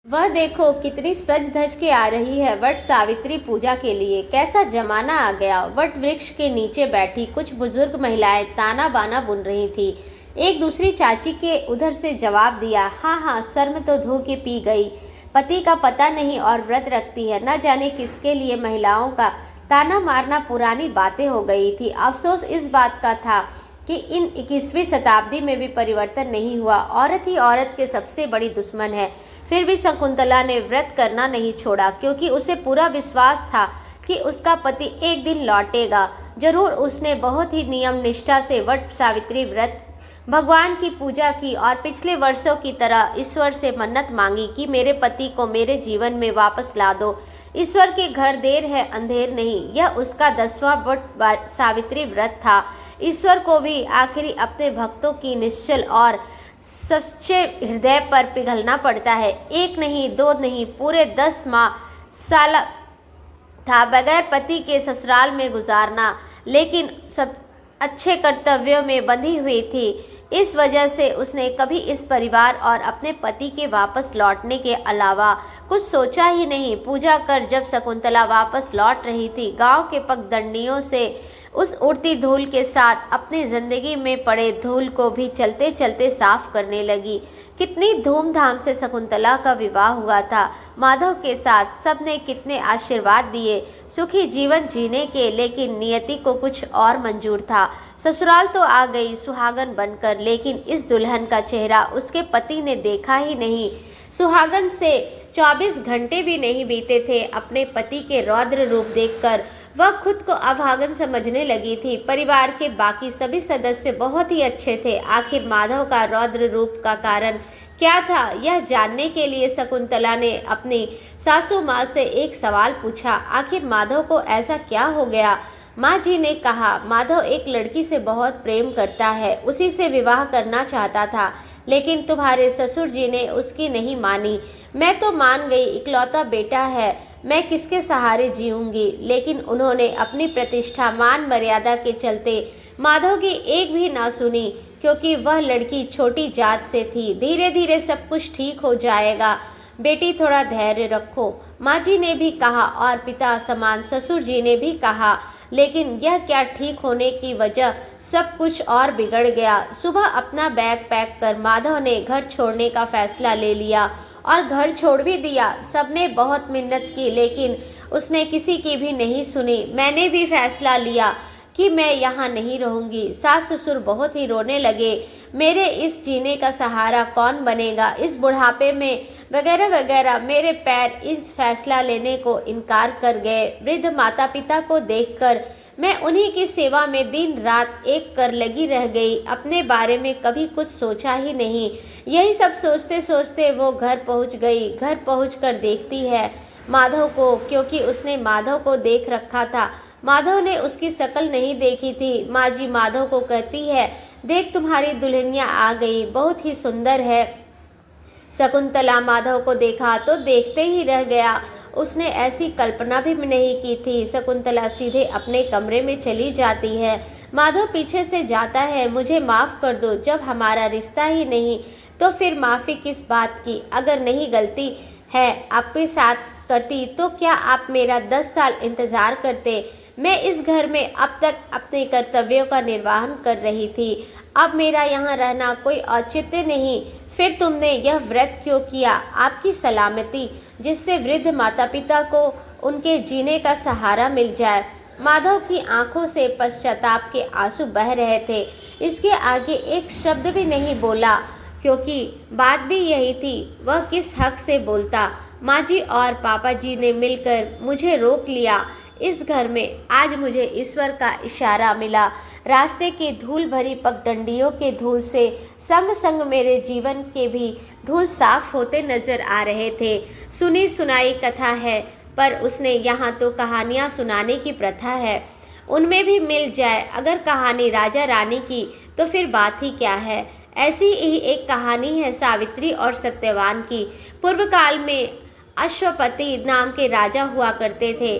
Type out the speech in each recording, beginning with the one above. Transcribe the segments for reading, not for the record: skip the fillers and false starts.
वह देखो कितनी सज धज के आ रही है वट सावित्री पूजा के लिए। कैसा जमाना आ गया। वट वृक्ष के नीचे बैठी कुछ बुजुर्ग महिलाएं ताना बाना बुन रही थी। एक दूसरी चाची के उधर से जवाब दिया, हाँ हाँ, शर्म तो धो के पी गई। पति का पता नहीं और व्रत रखती है, न जाने किसके लिए। महिलाओं का ताना मारना पुरानी बातें हो गई थी। अफसोस इस बात का था कि इन 21वीं शताब्दी में भी परिवर्तन नहीं हुआ। औरत ही औरत के सबसे बड़ी दुश्मन है। फिर भी शकुंतला ने व्रत करना नहीं छोड़ा, क्योंकि उसे पूरा विश्वास था कि उसका पति एक दिन लौटेगा जरूर। उसने बहुत ही नियम निष्ठा से वट सावित्री व्रत, भगवान की पूजा की और पिछले वर्षों की तरह ईश्वर से मन्नत मांगी कि मेरे पति को मेरे जीवन में वापस ला दो। ईश्वर के घर देर है अंधेर नहीं, यह उसका 10वां वट सावित्री व्रत था। ईश्वर को भी आखिरी अपने भक्तों की निश्चल और सच्चे हृदय पर पिघलना पड़ता है। एक नहीं, दो नहीं, पूरे 10 माह साल था बगैर पति के ससुराल में गुजारना, लेकिन सब अच्छे कर्तव्यों में बंधी हुई थी। इस वजह से उसने कभी इस परिवार और अपने पति के वापस लौटने के अलावा कुछ सोचा ही नहीं। पूजा कर जब शकुंतला वापस लौट रही थी, गांव के पगडंडियों से उस उड़ती धूल के साथ अपनी जिंदगी में पड़े धूल को भी चलते चलते साफ करने लगी। कितनी धूमधाम से शकुंतला का विवाह हुआ था माधव के साथ। सबने कितने आशीर्वाद दिए सुखी जीवन जीने के, लेकिन नियति को कुछ और मंजूर था। ससुराल तो आ गई सुहागन बनकर, लेकिन इस दुल्हन का चेहरा उसके पति ने देखा ही नहीं। सुहागन से 24 घंटे भी नहीं बीते थे अपने पति के रौद्र रूप देखकर वह खुद को अभागन समझने लगी थी। परिवार के बाकी सभी सदस्य बहुत ही अच्छे थे। आखिर माधव का रौद्र रूप का कारण क्या था, यह जानने के लिए शकुंतला ने अपनी सासू माँ से एक सवाल पूछा। आखिर माधव को ऐसा क्या हो गया। माँ जी ने कहा, माधव एक लड़की से बहुत प्रेम करता है, उसी से विवाह करना चाहता था, लेकिन तुम्हारे ससुर जी ने उसकी नहीं मानी। मैं तो मान गई, इकलौता बेटा है, मैं किसके सहारे जीऊंगी। लेकिन उन्होंने अपनी प्रतिष्ठा मान मर्यादा के चलते माधव की एक भी ना सुनी, क्योंकि वह लड़की छोटी जात से थी। धीरे धीरे सब कुछ ठीक हो जाएगा बेटी, थोड़ा धैर्य रखो, माँ जी ने भी कहा और पिता समान ससुर जी ने भी कहा। लेकिन यह क्या ठीक होने की वजह सब कुछ और बिगड़ गया। सुबह अपना बैग पैक कर माधव ने घर छोड़ने का फैसला ले लिया और घर छोड़ भी दिया। सबने बहुत मिन्नत की, लेकिन उसने किसी की भी नहीं सुनी। मैंने भी फैसला लिया कि मैं यहाँ नहीं रहूँगी। सास ससुर बहुत ही रोने लगे, मेरे इस जीने का सहारा कौन बनेगा इस बुढ़ापे में, वगैरह वगैरह। मेरे पैर इस फैसला लेने को इनकार कर गए। वृद्ध माता पिता को देखकर मैं उन्हीं की सेवा में दिन रात एक कर लगी रह गई। अपने बारे में कभी कुछ सोचा ही नहीं। यही सब सोचते सोचते वो घर पहुंच गई। घर पहुंचकर देखती है माधव को, क्योंकि उसने माधव को देख रखा था। माधव ने उसकी शक्ल नहीं देखी थी। माँ जी माधव को कहती है, देख तुम्हारी दुल्हनिया आ गई, बहुत ही सुंदर है। शकुंतला माधव को देखा तो देखते ही रह गया। उसने ऐसी कल्पना भी नहीं की थी। शकुंतला सीधे अपने कमरे में चली जाती है। माधव पीछे से जाता है, मुझे माफ़ कर दो, जब हमारा रिश्ता ही नहीं तो फिर माफ़ी किस बात की। अगर नहीं गलती है आपके साथ करती तो क्या आप मेरा 10 साल इंतज़ार करते। मैं इस घर में अब तक अपने कर्तव्यों का निर्वहन कर रही थी। अब मेरा यहाँ रहना कोई औचित्य नहीं। फिर तुमने यह व्रत क्यों किया। आपकी सलामती, जिससे वृद्ध माता पिता को उनके जीने का सहारा मिल जाए। माधव की आंखों से पश्चाताप के आंसू बह रहे थे। इसके आगे एक शब्द भी नहीं बोला, क्योंकि बात भी यही थी, वह किस हक से बोलता। माँ जी और पापा जी ने मिलकर मुझे रोक लिया। इस घर में आज मुझे ईश्वर का इशारा मिला। रास्ते की धूल भरी पगडंडियों के धूल से संग संग मेरे जीवन के भी धूल साफ होते नजर आ रहे थे। सुनी सुनाई कथा है, पर उसने यहाँ तो कहानियाँ सुनाने की प्रथा है, उनमें भी मिल जाए अगर कहानी राजा रानी की तो फिर बात ही क्या है। ऐसी ही एक कहानी है सावित्री और सत्यवान की। पूर्व काल में अश्वपति नाम के राजा हुआ करते थे।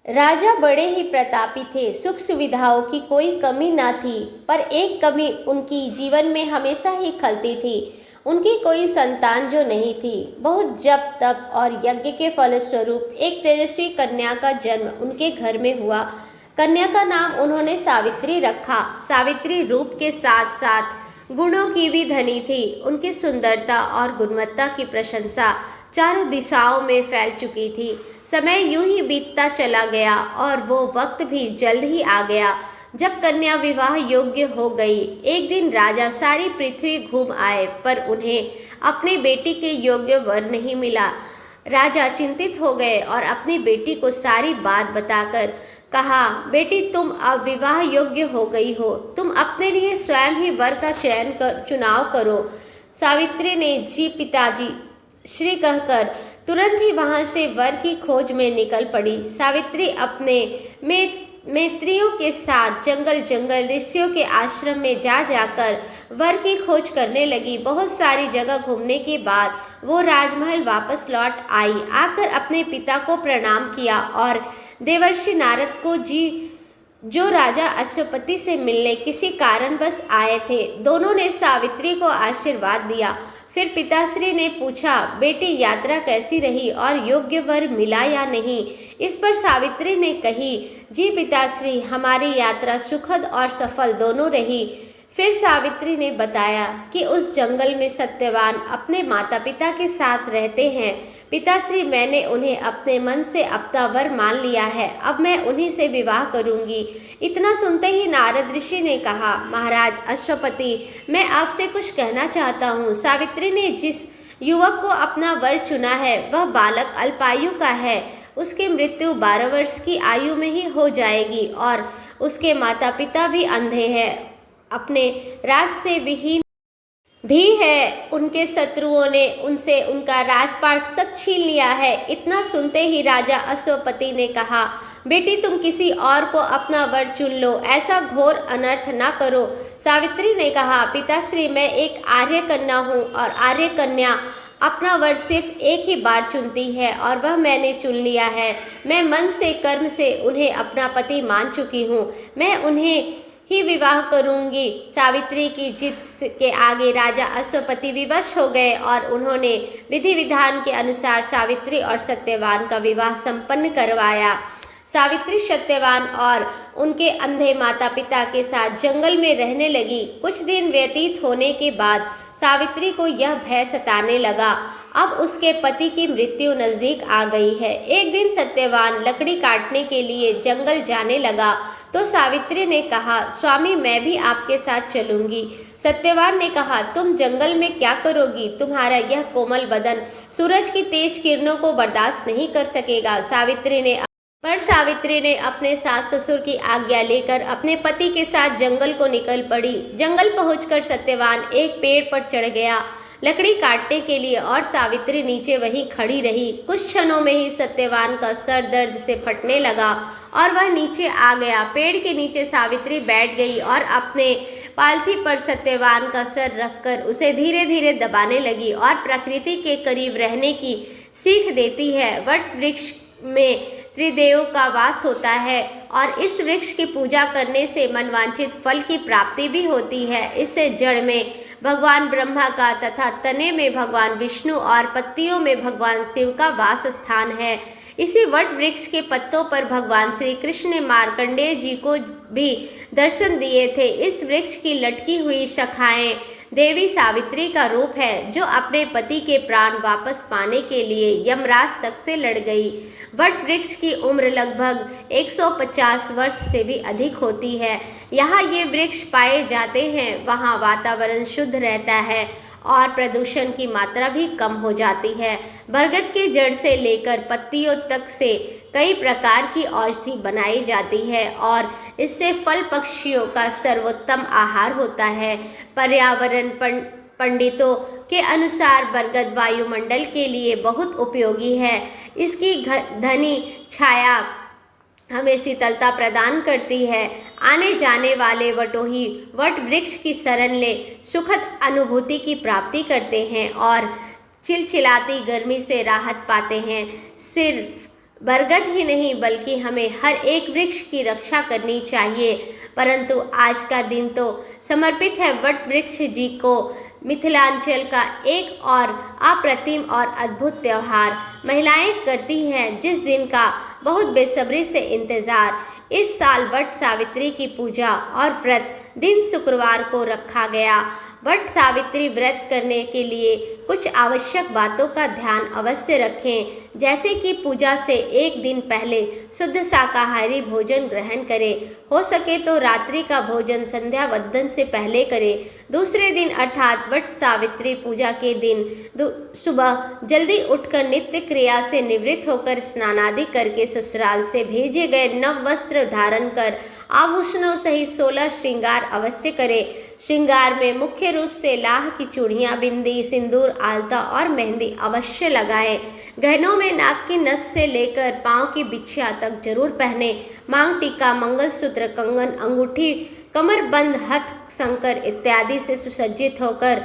राजा बड़े ही प्रतापी थे, सुख सुविधाओं की कोई कमी न थी, पर एक कमी उनकी जीवन में हमेशा ही खलती थी, उनकी कोई संतान जो नहीं थी। बहुत जप तप और यज्ञ के फलस्वरूप एक तेजस्वी कन्या का जन्म उनके घर में हुआ। कन्या का नाम उन्होंने सावित्री रखा। सावित्री रूप के साथ साथ गुणों की भी धनी थी। उनकी सुंदरता और गुणवत्ता की प्रशंसा चारों दिशाओं में फैल चुकी थी। समय यूं ही बीतता चला गया और वो वक्त भी जल्द ही आ गया जब कन्या विवाह योग्य हो गई। एक दिन राजा सारी पृथ्वी घूम आए पर उन्हें अपनी बेटी के योग्य वर नहीं मिला। राजा चिंतित हो गए और अपनी बेटी को सारी बात बताकर कहा, बेटी तुम अब विवाह योग्य हो गई हो, तुम अपने लिए स्वयं ही वर का चुनाव करो। सावित्री ने जी पिताजी श्री कहकर तुरंत ही वहां से वर की खोज में निकल पड़ी। सावित्री अपने मैत्रियों के साथ जंगल जंगल ऋषियों के आश्रम में जाकर वर की खोज करने लगी। बहुत सारी जगह घूमने के बाद वो राजमहल वापस लौट आई। आकर अपने पिता को प्रणाम किया और देवर्षि नारद को जो राजा अश्वपति से मिलने किसी कारणवश आए थे, दोनों ने सावित्री को आशीर्वाद दिया। फिर पिताश्री ने पूछा, बेटी यात्रा कैसी रही और योग्य वर मिला या नहीं? इस पर सावित्री ने कही, जी पिताश्री, हमारी यात्रा सुखद और सफल दोनों रही। फिर सावित्री ने बताया कि उस जंगल में सत्यवान अपने माता पिता के साथ रहते हैं। पिताश्री, मैंने उन्हें अपने मन से अपना वर मान लिया है, अब मैं उन्हीं से विवाह करूंगी। इतना सुनते ही नारद ऋषि ने कहा, महाराज अश्वपति, मैं आपसे कुछ कहना चाहता हूँ। सावित्री ने जिस युवक को अपना वर चुना है वह बालक अल्पायु का है। उसकी मृत्यु 12 वर्ष की आयु में ही हो जाएगी और उसके माता पिता भी अंधे हैं, अपने राज से विहीन भी है। उनके शत्रुओं ने उनसे उनका राजपाट सब छीन लिया है। इतना सुनते ही राजा अश्वपति ने कहा, बेटी तुम किसी और को अपना वर चुन लो, ऐसा घोर अनर्थ ना करो। सावित्री ने कहा, पिताश्री, मैं एक आर्य कन्या हूँ और आर्य कन्या अपना वर सिर्फ एक ही बार चुनती है और वह मैंने चुन लिया है। मैं मन से कर्म से उन्हें अपना पति मान चुकी हूँ, मैं उन्हें ही विवाह करूंगी। सावित्री की जिद के आगे राजा अश्वपति विवश हो गए और उन्होंने विधि विधान के अनुसार सावित्री और सत्यवान का विवाह संपन्न करवाया। सावित्री सत्यवान और उनके अंधे माता पिता के साथ जंगल में रहने लगी। कुछ दिन व्यतीत होने के बाद सावित्री को यह भय सताने लगा, अब उसके पति की मृत्यु नजदीक आ गई है। एक दिन सत्यवान लकड़ी काटने के लिए जंगल जाने लगा तो सावित्री ने कहा, स्वामी, मैं भी आपके साथ चलूंगी। सत्यवान ने कहा, तुम जंगल में क्या करोगी? तुम्हारा यह कोमल बदन सूरज की तेज किरणों को बर्दाश्त नहीं कर सकेगा। सावित्री ने अपने सास ससुर की आज्ञा लेकर अपने पति के साथ जंगल को निकल पड़ी। जंगल पहुंचकर सत्यवान एक पेड़ पर चढ़ गया लकड़ी काटने के लिए और सावित्री नीचे वहीं खड़ी रही। कुछ क्षणों में ही सत्यवान का सर दर्द से फटने लगा और वह नीचे आ गया। पेड़ के नीचे सावित्री बैठ गई और अपने पालथी पर सत्यवान का सर रखकर उसे धीरे धीरे दबाने लगी और प्रकृति के करीब रहने की सीख देती है। वट वृक्ष में त्रिदेवों का वास होता है और इस वृक्ष की पूजा करने से मनवांछित फल की प्राप्ति भी होती है। इससे जड़ में भगवान ब्रह्मा का तथा तने में भगवान विष्णु और पत्तियों में भगवान शिव का वास स्थान है। इसी वट वृक्ष के पत्तों पर भगवान श्री कृष्ण ने मार्कंडेय जी को भी दर्शन दिए थे। इस वृक्ष की लटकी हुई शाखाएं देवी सावित्री का रूप है, जो अपने पति के प्राण वापस पाने के लिए यमराज तक से लड़ गई। वट वृक्ष की उम्र लगभग 150 वर्ष से भी अधिक होती है। यहाँ ये वृक्ष पाए जाते हैं, वहाँ वातावरण शुद्ध रहता है और प्रदूषण की मात्रा भी कम हो जाती है। बरगद के जड़ से लेकर पत्तियों तक से कई प्रकार की औषधि बनाई जाती है और इससे फल पक्षियों का सर्वोत्तम आहार होता है। पर्यावरण पंडितों के अनुसार बरगद वायुमंडल के लिए बहुत उपयोगी है। इसकी घनी छाया हमें शीतलता प्रदान करती है। आने जाने वाले वटोही वट वृक्ष की शरण ले सुखद अनुभूति की प्राप्ति करते हैं और चिलचिलाती गर्मी से राहत पाते हैं। सिर्फ बरगद ही नहीं बल्कि हमें हर एक वृक्ष की रक्षा करनी चाहिए। परंतु आज का दिन तो समर्पित है वट वृक्ष जी को, मिथिलांचल का एक और अप्रतिम और अद्भुत त्यौहार महिलाएं करती हैं, जिस दिन का बहुत बेसब्री से इंतजार। इस साल वट सावित्री की पूजा और व्रत दिन शुक्रवार को रखा गया। वट सावित्री व्रत करने के लिए कुछ आवश्यक बातों का ध्यान अवश्य रखें, जैसे कि पूजा से एक दिन पहले शुद्ध शाकाहारी भोजन ग्रहण करें। हो सके तो रात्रि का भोजन संध्या वंदन से पहले करें। दूसरे दिन अर्थात वट सावित्री पूजा के दिन सुबह जल्दी उठकर नित्य क्रिया से निवृत्त होकर स्नानादि करके ससुराल से भेजे गए नव वस्त्र धारण कर आभूषणों सहित 16 श्रृंगार अवश्य करें। श्रृंगार में मुख्य रूप से लाह की चूड़ियाँ, बिंदी, सिंदूर, आलता और मेहंदी अवश्य लगाएं। गहनों में नाक की नथ से लेकर पाँव की बिछिया तक जरूर पहने। मांग टीका, मंगलसूत्र, कंगन, अंगूठी, कमरबंद, हथ संकर इत्यादि से सुसज्जित होकर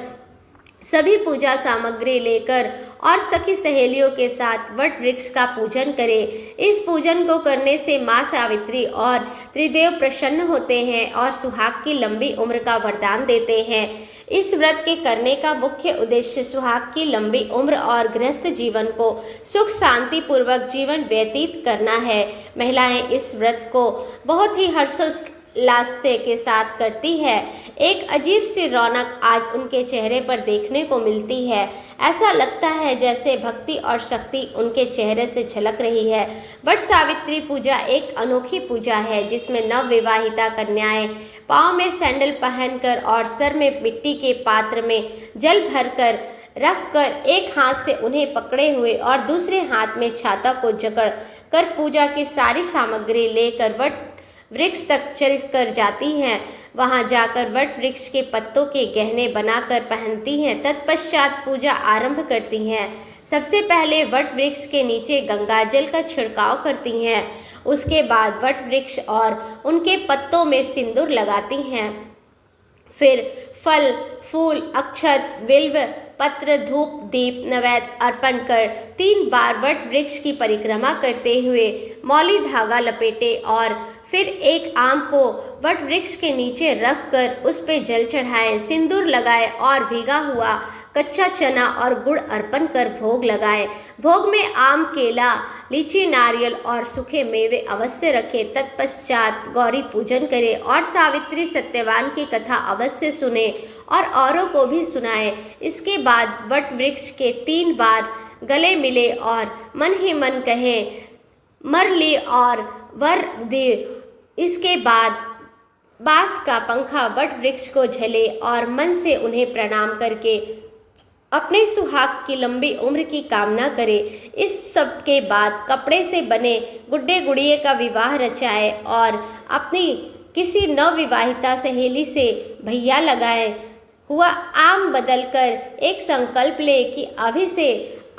सभी पूजा सामग्री लेकर और सखी सहेलियों के साथ वट वृक्ष का पूजन करें। इस पूजन को करने से माँ सावित्री और त्रिदेव प्रसन्न होते हैं और सुहाग की लंबी उम्र का वरदान देते हैं। इस व्रत के करने का मुख्य उद्देश्य सुहाग की लंबी उम्र और गृहस्थ जीवन को सुख शांति पूर्वक जीवन व्यतीत करना है। महिलाएं इस व्रत को बहुत ही हर्षोल्लास के साथ करती है। एक अजीब सी रौनक आज उनके चेहरे पर देखने को मिलती है। ऐसा लगता है जैसे भक्ति और शक्ति उनके चेहरे से झलक रही है। वट सावित्री पूजा एक अनोखी पूजा है, जिसमें नवविवाहिता कन्याएं पाँव में सैंडल पहनकर और सर में मिट्टी के पात्र में जल भरकर रखकर एक हाथ से उन्हें पकड़े हुए और दूसरे हाथ में छाता को जकड़ कर पूजा की सारी सामग्री लेकर वट वृक्ष तक चल कर जाती हैं। वहां जाकर वट वृक्ष के पत्तों के गहने बनाकर पहनती हैं। तत्पश्चात पूजा आरंभ करती हैं। सबसे पहले वट वृक्ष के नीचे गंगा जल का छिड़काव करती हैं। उसके बाद वट वृक्ष और उनके पत्तों में सिंदूर लगाती हैं। फिर फल, फूल, अक्षत, बिल्व पत्र, धूप, दीप, नैवेद्य अर्पण कर 3 बार वट वृक्ष की परिक्रमा करते हुए मौली धागा लपेटे और फिर एक आम को वट वृक्ष के नीचे रखकर उस पे जल चढ़ाए, सिंदूर लगाए और भीगा हुआ कच्चा चना और गुड़ अर्पण कर भोग लगाए। भोग में आम, केला, लीची, नारियल और सूखे मेवे अवश्य रखे। तत्पश्चात गौरी पूजन करें और सावित्री सत्यवान की कथा अवश्य सुने और औरों को भी सुनाए। इसके बाद वट वृक्ष के 3 बार गले मिले और मन ही मन कहे, मर ली और वर दे। इसके बाद बांस का पंखा वट वृक्ष को झले और मन से उन्हें प्रणाम करके अपने सुहाग की लंबी उम्र की कामना करे। इस सब के बाद कपड़े से बने गुड्डे गुड़िये का विवाह रचाए और अपनी किसी नवविवाहिता सहेली से भैया लगाए हुआ आम बदलकर एक संकल्प ले कि अभी से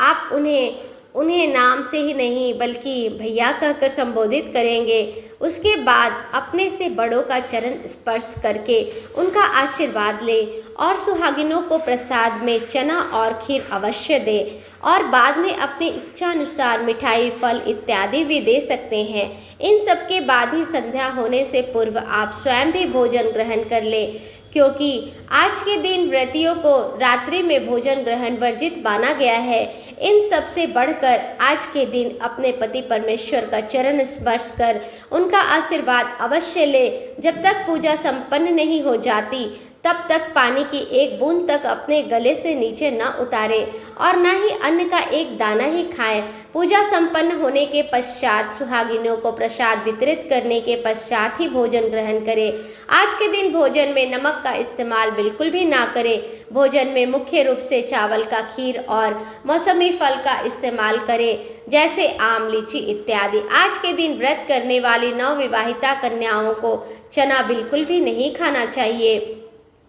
आप उन्हें नाम से ही नहीं बल्कि भैया कहकर संबोधित करेंगे। उसके बाद अपने से बड़ों का चरण स्पर्श करके उनका आशीर्वाद ले और सुहागिनों को प्रसाद में चना और खीर अवश्य दे और बाद में अपनी इच्छा अनुसार मिठाई, फल इत्यादि भी दे सकते हैं। इन सब के बाद ही संध्या होने से पूर्व आप स्वयं भी भोजन ग्रहण कर ले, क्योंकि आज के दिन व्रतियों को रात्रि में भोजन ग्रहण वर्जित माना गया है। इन सब से बढ़कर आज के दिन अपने पति परमेश्वर का चरण स्पर्श कर उनका आशीर्वाद अवश्य ले। जब तक पूजा संपन्न नहीं हो जाती तब तक पानी की एक बूंद तक अपने गले से नीचे न उतारे और न ही अन्न का एक दाना ही खाएं। पूजा संपन्न होने के पश्चात सुहागिनों को प्रसाद वितरित करने के पश्चात ही भोजन ग्रहण करें। आज के दिन भोजन में नमक का इस्तेमाल बिल्कुल भी ना करें। भोजन में मुख्य रूप से चावल का खीर और मौसमी फल का इस्तेमाल करें, जैसे आम, लीची इत्यादि। आज के दिन व्रत करने वाली नवविवाहिता कन्याओं को चना बिल्कुल भी नहीं खाना चाहिए।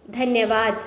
धन्यवाद।